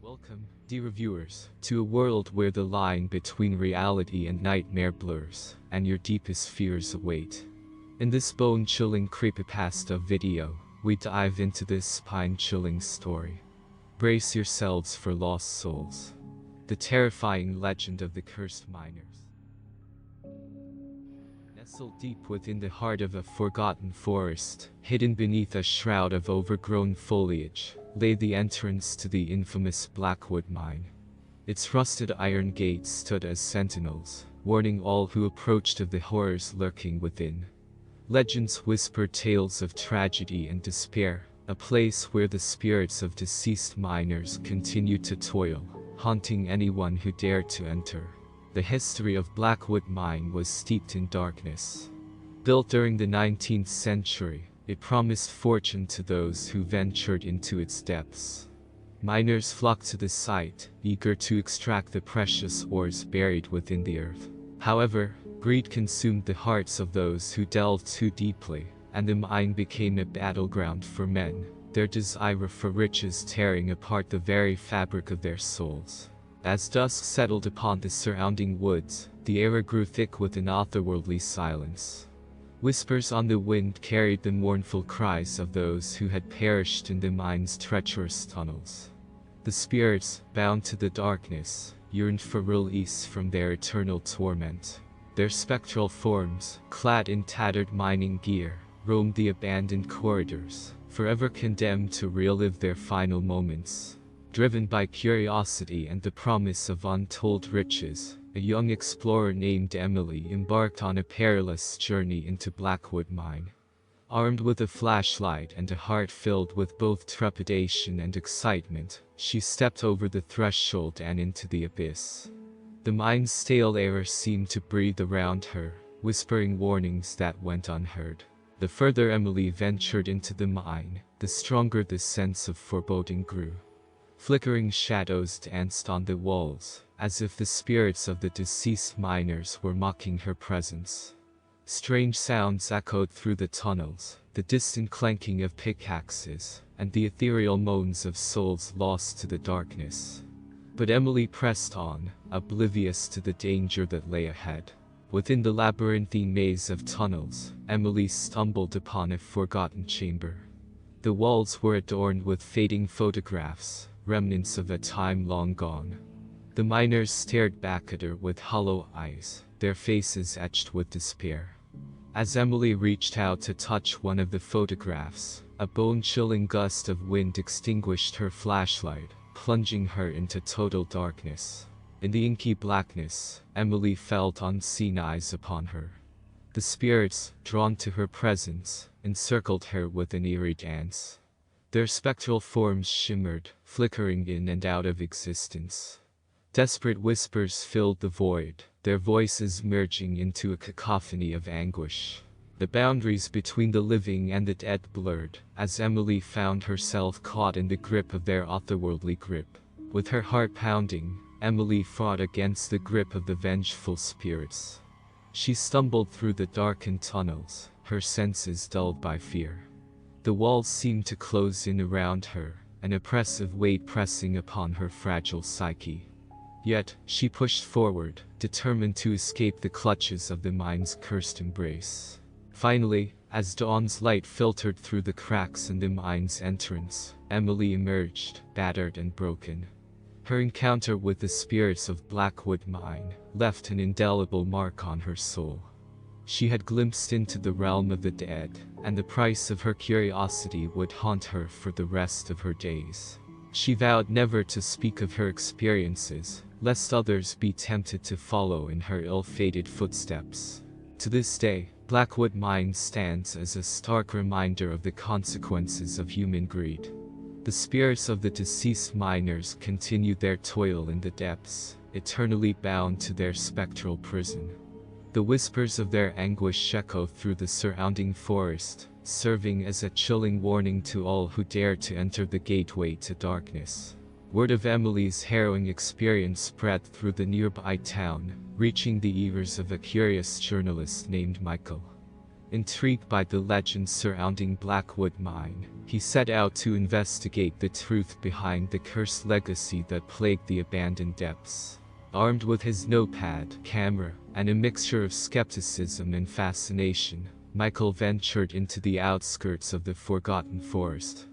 Welcome, dear viewers, to a world where the line between reality and nightmare blurs, and your deepest fears await. In this bone-chilling creepypasta video, we dive into this spine-chilling story. Brace yourselves for lost souls. The terrifying legend of the cursed miners. Nestled deep within the heart of a forgotten forest, hidden beneath a shroud of overgrown foliage, lay the entrance to the infamous Blackwood mine. Its rusted iron gates stood as sentinels, warning all who approached of the horrors lurking within. Legends whispered tales of tragedy and despair, a place where the spirits of deceased miners continued to toil, haunting anyone who dared to enter. The history of Blackwood Mine was steeped in darkness. Built during the 19th century, it promised fortune to those who ventured into its depths. Miners flocked to the site, eager to extract the precious ores buried within the earth. However, greed consumed the hearts of those who delved too deeply, and the mine became a battleground for men, their desire for riches tearing apart the very fabric of their souls. As dusk settled upon the surrounding woods, the air grew thick with an otherworldly silence. Whispers on the wind carried the mournful cries of those who had perished in the mine's treacherous tunnels. The spirits, bound to the darkness, yearned for release from their eternal torment. Their spectral forms, clad in tattered mining gear, roamed the abandoned corridors, forever condemned to relive their final moments. Driven by curiosity and the promise of untold riches, a young explorer named Emily embarked on a perilous journey into Blackwood Mine. Armed with a flashlight and a heart filled with both trepidation and excitement, she stepped over the threshold and into the abyss. The mine's stale air seemed to breathe around her, whispering warnings that went unheard. The further Emily ventured into the mine, the stronger the sense of foreboding grew. Flickering shadows danced on the walls, as if the spirits of the deceased miners were mocking her presence. Strange sounds echoed through the tunnels, the distant clanking of pickaxes, and the ethereal moans of souls lost to the darkness. But Emily pressed on, oblivious to the danger that lay ahead. Within the labyrinthine maze of tunnels, Emily stumbled upon a forgotten chamber. The walls were adorned with fading photographs, remnants of a time long gone. The miners stared back at her with hollow eyes, their faces etched with despair. As Emily reached out to touch one of the photographs, a bone-chilling gust of wind extinguished her flashlight, plunging her into total darkness. In the inky blackness, Emily felt unseen eyes upon her. The spirits, drawn to her presence, encircled her with an eerie dance. Their spectral forms shimmered, flickering in and out of existence. Desperate whispers filled the void, their voices merging into a cacophony of anguish. The boundaries between the living and the dead blurred, as Emily found herself caught in the grip of their otherworldly grip. With her heart pounding, Emily fought against the grip of the vengeful spirits. She stumbled through the darkened tunnels, her senses dulled by fear. The walls seemed to close in around her, an oppressive weight pressing upon her fragile psyche. Yet, she pushed forward, determined to escape the clutches of the mine's cursed embrace. Finally, as dawn's light filtered through the cracks in the mine's entrance, Emily emerged, battered and broken. Her encounter with the spirits of Blackwood Mine left an indelible mark on her soul. She had glimpsed into the realm of the dead, and the price of her curiosity would haunt her for the rest of her days. She vowed never to speak of her experiences, lest others be tempted to follow in her ill-fated footsteps. To this day, Blackwood Mine stands as a stark reminder of the consequences of human greed. The spirits of the deceased miners continued their toil in the depths, eternally bound to their spectral prison. The whispers of their anguish echo through the surrounding forest, serving as a chilling warning to all who dare to enter the gateway to darkness. Word of Emily's harrowing experience spread through the nearby town, reaching the ears of a curious journalist named Michael. Intrigued by the legends surrounding Blackwood Mine, he set out to investigate the truth behind the cursed legacy that plagued the abandoned depths. Armed with his notepad, camera, and a mixture of skepticism and fascination, Michael ventured into the outskirts of the forgotten forest.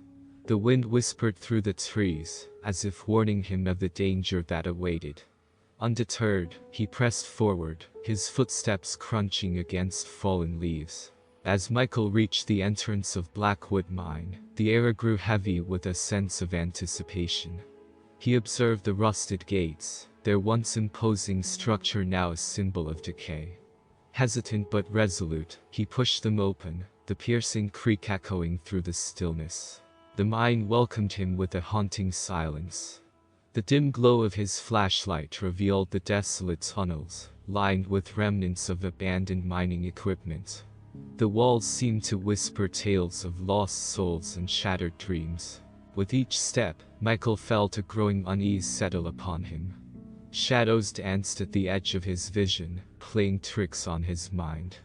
The wind whispered through the trees, as if warning him of the danger that awaited. Undeterred, he pressed forward, his footsteps crunching against fallen leaves. As Michael reached the entrance of Blackwood Mine, the air grew heavy with a sense of anticipation. He observed the rusted gates, their once imposing structure now a symbol of decay. Hesitant but resolute, he pushed them open, the piercing creak echoing through the stillness. The mine welcomed him with a haunting silence. The dim glow of his flashlight revealed the desolate tunnels, lined with remnants of abandoned mining equipment. The walls seemed to whisper tales of lost souls and shattered dreams. With each step, Michael felt a growing unease settle upon him. Shadows danced at the edge of his vision, playing tricks on his mind.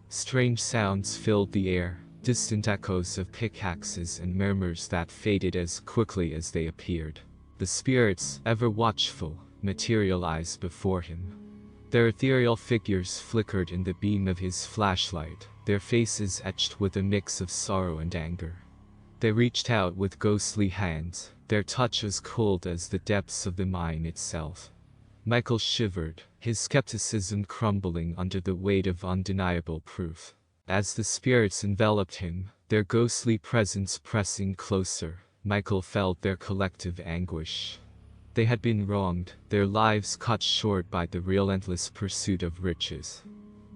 Strange sounds filled the air, distant echoes of pickaxes and murmurs that faded as quickly as they appeared. The spirits, ever watchful, materialized before him. Their ethereal figures flickered in the beam of his flashlight, their faces etched with a mix of sorrow and anger. They reached out with ghostly hands, their touch as cold as the depths of the mine itself. Michael shivered, his skepticism crumbling under the weight of undeniable proof. As the spirits enveloped him, their ghostly presence pressing closer, Michael felt their collective anguish. They had been wronged, their lives cut short by the relentless pursuit of riches.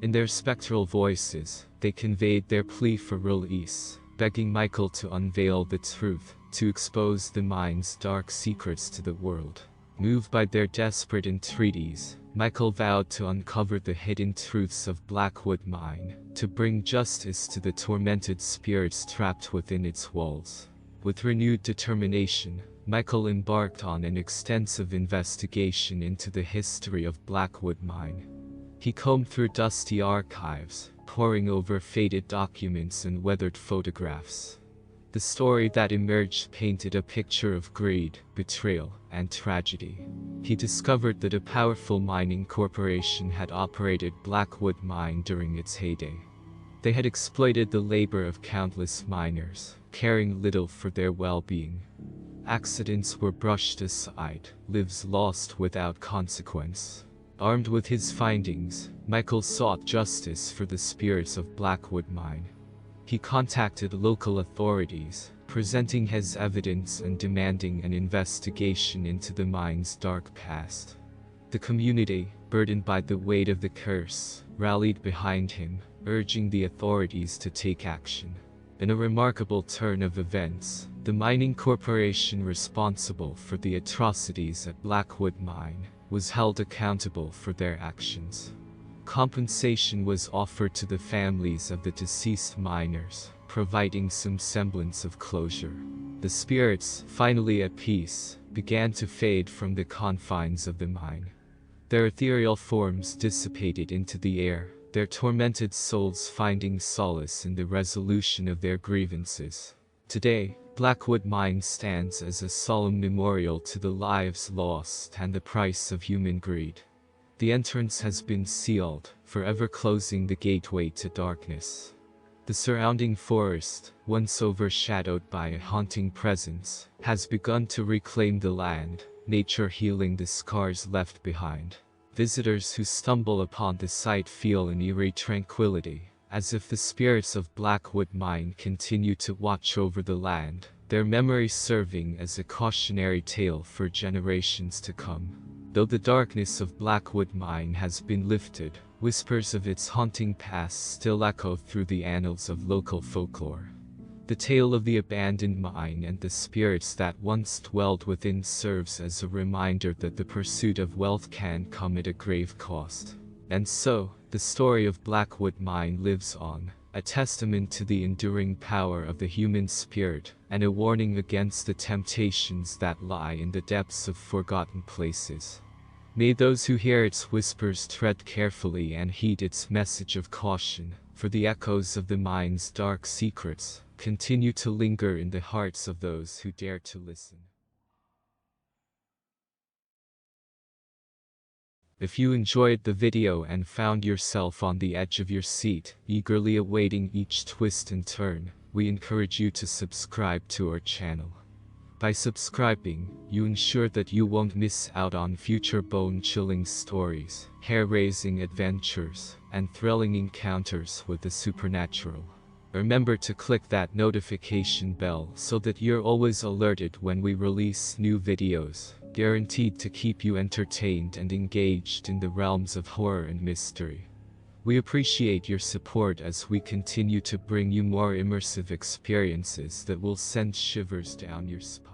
In their spectral voices, they conveyed their plea for release, begging Michael to unveil the truth, to expose the mine's dark secrets to the world. Moved by their desperate entreaties, Michael vowed to uncover the hidden truths of Blackwood Mine, to bring justice to the tormented spirits trapped within its walls. With renewed determination, Michael embarked on an extensive investigation into the history of Blackwood Mine. He combed through dusty archives, poring over faded documents and weathered photographs. The story that emerged painted a picture of greed, betrayal, and tragedy. He discovered that a powerful mining corporation had operated Blackwood Mine during its heyday. They had exploited the labor of countless miners, caring little for their well-being. Accidents were brushed aside, lives lost without consequence. Armed with his findings, Michael sought justice for the spirits of Blackwood Mine. He contacted local authorities, presenting his evidence and demanding an investigation into the mine's dark past. The community, burdened by the weight of the curse, rallied behind him, urging the authorities to take action. In a remarkable turn of events, the mining corporation responsible for the atrocities at Blackwood Mine was held accountable for their actions. Compensation was offered to the families of the deceased miners, providing some semblance of closure. The spirits, finally at peace, began to fade from the confines of the mine. Their ethereal forms dissipated into the air, their tormented souls finding solace in the resolution of their grievances. Today, Blackwood Mine stands as a solemn memorial to the lives lost and the price of human greed. The entrance has been sealed, forever closing the gateway to darkness. The surrounding forest, once overshadowed by a haunting presence, has begun to reclaim the land, nature healing the scars left behind. Visitors who stumble upon the site feel an eerie tranquility, as if the spirits of Blackwood Mine continue to watch over the land, their memories serving as a cautionary tale for generations to come. Though the darkness of Blackwood Mine has been lifted, whispers of its haunting past still echo through the annals of local folklore. The tale of the abandoned mine and the spirits that once dwelled within serves as a reminder that the pursuit of wealth can come at a grave cost. And so, the story of Blackwood Mine lives on, a testament to the enduring power of the human spirit, and a warning against the temptations that lie in the depths of forgotten places. May those who hear its whispers tread carefully and heed its message of caution, for the echoes of the mind's dark secrets continue to linger in the hearts of those who dare to listen. If you enjoyed the video and found yourself on the edge of your seat, eagerly awaiting each twist and turn, we encourage you to subscribe to our channel. By subscribing, you ensure that you won't miss out on future bone-chilling stories, hair-raising adventures, and thrilling encounters with the supernatural. Remember to click that notification bell so that you're always alerted when we release new videos, guaranteed to keep you entertained and engaged in the realms of horror and mystery. We appreciate your support as we continue to bring you more immersive experiences that will send shivers down your spine.